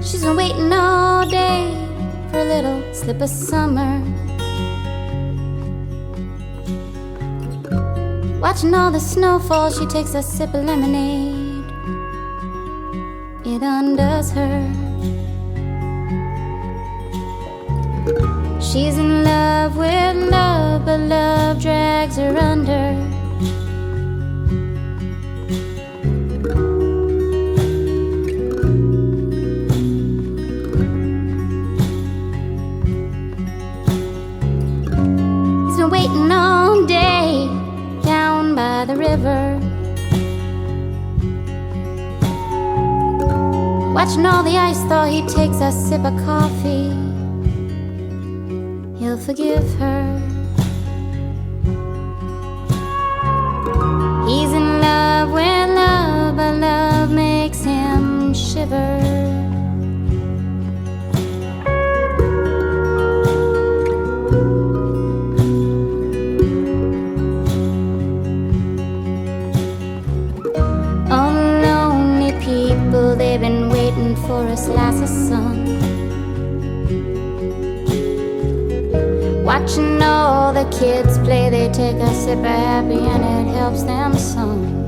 She's been waiting all day for a little slip of summer, watching all the snow fall. She takes a sip of lemonade. It undoes her. She's in love with love, but love drags her under. He's been waiting all day down by the river, watching all the ice thaw. He takes a sip of coffee. He'll forgive her. He's in love with love, but love makes him shiver. All the lonely people, they've been waiting for a slice of sun, watching all the kids play. They take a sip of happy and it helps them some.